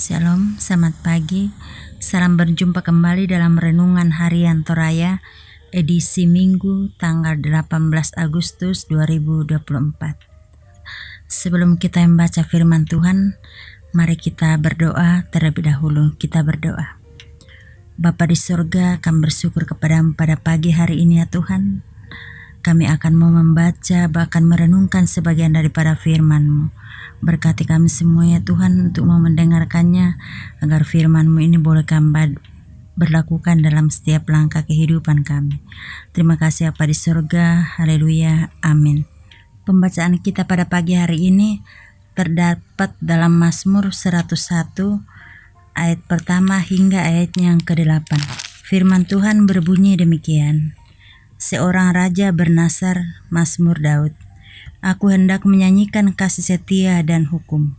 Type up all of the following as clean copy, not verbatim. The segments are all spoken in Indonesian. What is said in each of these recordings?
Shalom, selamat pagi. Salam berjumpa kembali dalam Renungan Harian Toraya edisi Minggu tanggal 18 Agustus 2024. Sebelum kita membaca firman Tuhan, mari kita berdoa terlebih dahulu. Kita berdoa. Bapa di surga, kami bersyukur kepadamu pada pagi hari ini ya Tuhan. Kami akan mau membaca bahkan merenungkan sebagian daripada firman-Mu. Berkati kami semua ya Tuhan untuk mau mendengarkannya, agar firman-Mu ini boleh kami berlakukan dalam setiap langkah kehidupan kami. Terima kasih Bapa di surga, haleluya, amin. Pembacaan kita pada pagi hari ini terdapat dalam Mazmur 101 ayat pertama hingga ayatnya yang ke-8. Firman Tuhan berbunyi demikian. Seorang raja bernasar, Mazmur Daud. Aku hendak menyanyikan kasih setia dan hukum.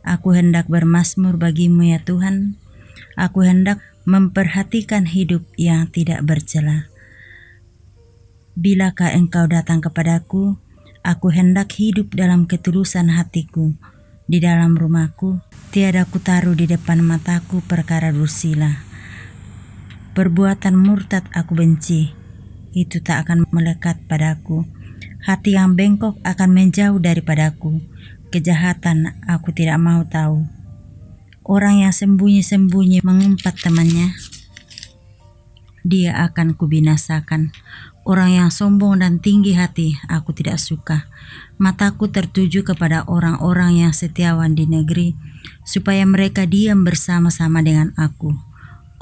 Aku hendak bermazmur bagimu ya Tuhan. Aku hendak memperhatikan hidup yang tidak bercela. Bilakah engkau datang kepadaku, aku hendak hidup dalam ketulusan hatiku. Di dalam rumahku, tiada kutaruh di depan mataku perkara dursila. Perbuatan murtad aku benci, itu tak akan melekat padaku. Hati yang bengkok akan menjauh daripadaku. Kejahatan aku tidak mau tahu. Orang yang sembunyi-sembunyi mengumpat temannya, dia akan kubinasakan. Orang yang sombong dan tinggi hati aku tidak suka. Mataku tertuju kepada orang-orang yang setiawan di negeri, supaya mereka diam bersama-sama dengan aku.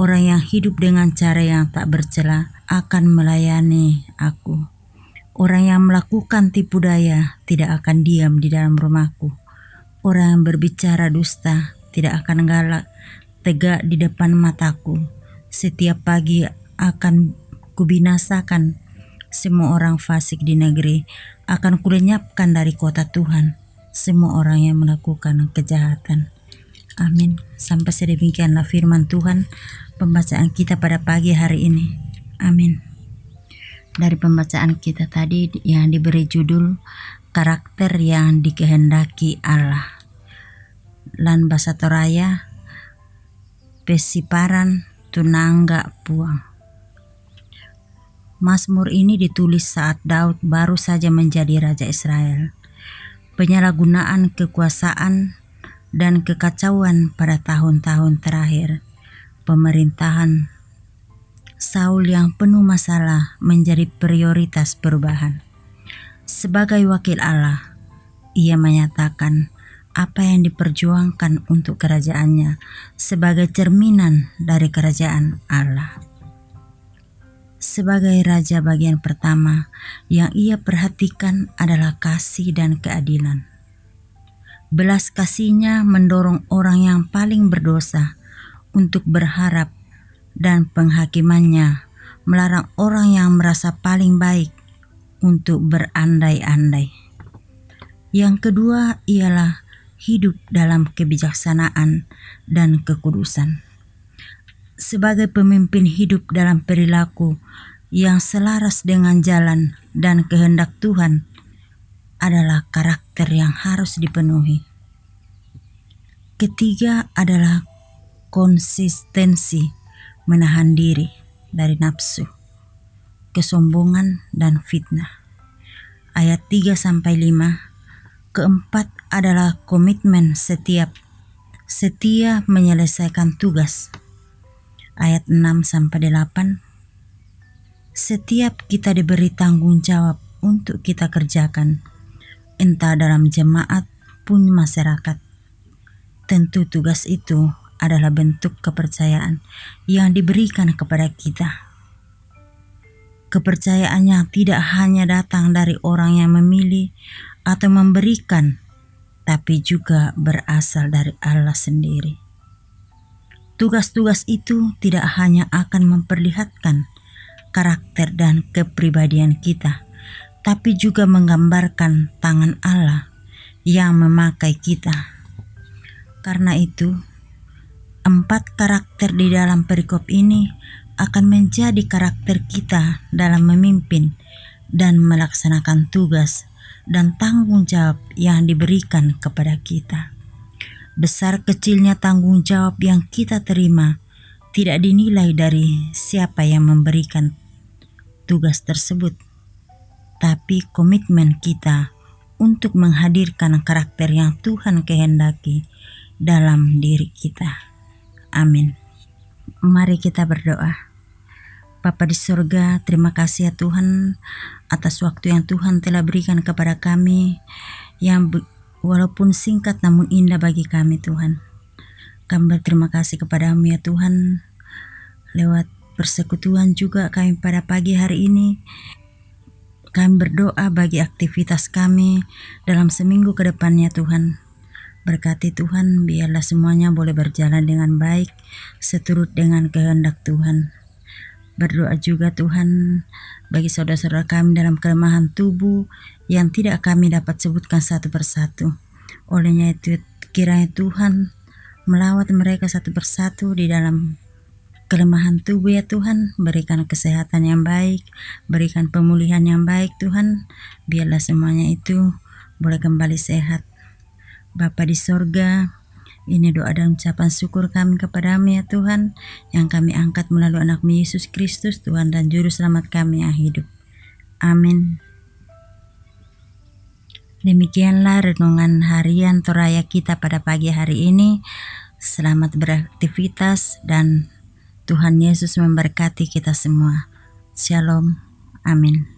Orang yang hidup dengan cara yang tak bercela akan melayani aku. Orang yang melakukan tipu daya tidak akan diam di dalam rumahku. Orang yang berbicara dusta tidak akan tegak di depan mataku. Setiap pagi akan kubinasakan semua orang fasik di negeri. Akan kulenyapkan dari kota Tuhan semua orang yang melakukan kejahatan. Amin. Sampai sedemikianlah firman Tuhan, pembacaan kita pada pagi hari ini. Amin. Dari pembacaan kita tadi yang diberi judul karakter yang dikehendaki Allah. Lan bahasa Toraya pesiparan tunangga puang. Mazmur ini ditulis saat Daud baru saja menjadi raja Israel. Penyalahgunaan kekuasaan dan kekacauan pada tahun-tahun terakhir pemerintahan Saul yang penuh masalah menjadi prioritas perubahan. Sebagai wakil Allah, ia menyatakan apa yang diperjuangkan untuk kerajaannya sebagai cerminan dari kerajaan Allah. Sebagai raja, bagian pertama yang ia perhatikan adalah kasih dan keadilan. Belas kasihnya mendorong orang yang paling berdosa untuk berharap, dan penghakimannya melarang orang yang merasa paling baik untuk berandai-andai. Yang kedua ialah hidup dalam kebijaksanaan dan kekudusan. Sebagai pemimpin hidup dalam perilaku yang selaras dengan jalan dan kehendak Tuhan adalah karakter yang harus dipenuhi. Ketiga adalah konsistensi, menahan diri dari nafsu, kesombongan, dan fitnah. Ayat 3-5. Keempat adalah komitmen setia menyelesaikan tugas. Ayat 6-8. Setiap kita diberi tanggung jawab untuk kita kerjakan, entah dalam jemaat pun masyarakat. Tentu tugas itu adalah bentuk kepercayaan yang diberikan kepada kita. Kepercayaannya tidak hanya datang dari orang yang memilih atau memberikan, tapi juga berasal dari Allah sendiri. Tugas-tugas itu tidak hanya akan memperlihatkan karakter dan kepribadian kita, tapi juga menggambarkan tangan Allah yang memakai kita. Karena itu, 4 karakter di dalam perikop ini akan menjadi karakter kita dalam memimpin dan melaksanakan tugas dan tanggung jawab yang diberikan kepada kita. Besar kecilnya tanggung jawab yang kita terima tidak dinilai dari siapa yang memberikan tugas tersebut, tapi komitmen kita untuk menghadirkan karakter yang Tuhan kehendaki dalam diri kita. Amin. Mari kita berdoa. Bapa di surga, terima kasih ya Tuhan atas waktu yang Tuhan telah berikan kepada kami yang walaupun singkat namun indah bagi kami Tuhan. Kami berterima kasih kepadamu ya Tuhan. Lewat persekutuan juga kami pada pagi hari ini, kami berdoa bagi aktivitas kami dalam seminggu ke depannya Tuhan. Berkati Tuhan, biarlah semuanya boleh berjalan dengan baik seturut dengan kehendak Tuhan. Berdoa juga Tuhan bagi saudara-saudara kami dalam kelemahan tubuh yang tidak kami dapat sebutkan satu persatu. Olehnya itu kiranya Tuhan melawat mereka satu persatu di dalam kelemahan tubuh ya Tuhan. Berikan kesehatan yang baik, berikan pemulihan yang baik Tuhan. Biarlah semuanya itu boleh kembali sehat. Bapa di sorga, ini doa dan ucapan syukur kami kepadamu ya Tuhan, yang kami angkat melalui anak-Mu Yesus Kristus, Tuhan dan Juru Selamat kami yang hidup. Amin. Demikianlah renungan harian Toraya kita pada pagi hari ini. Selamat beraktivitas dan Tuhan Yesus memberkati kita semua. Shalom. Amin.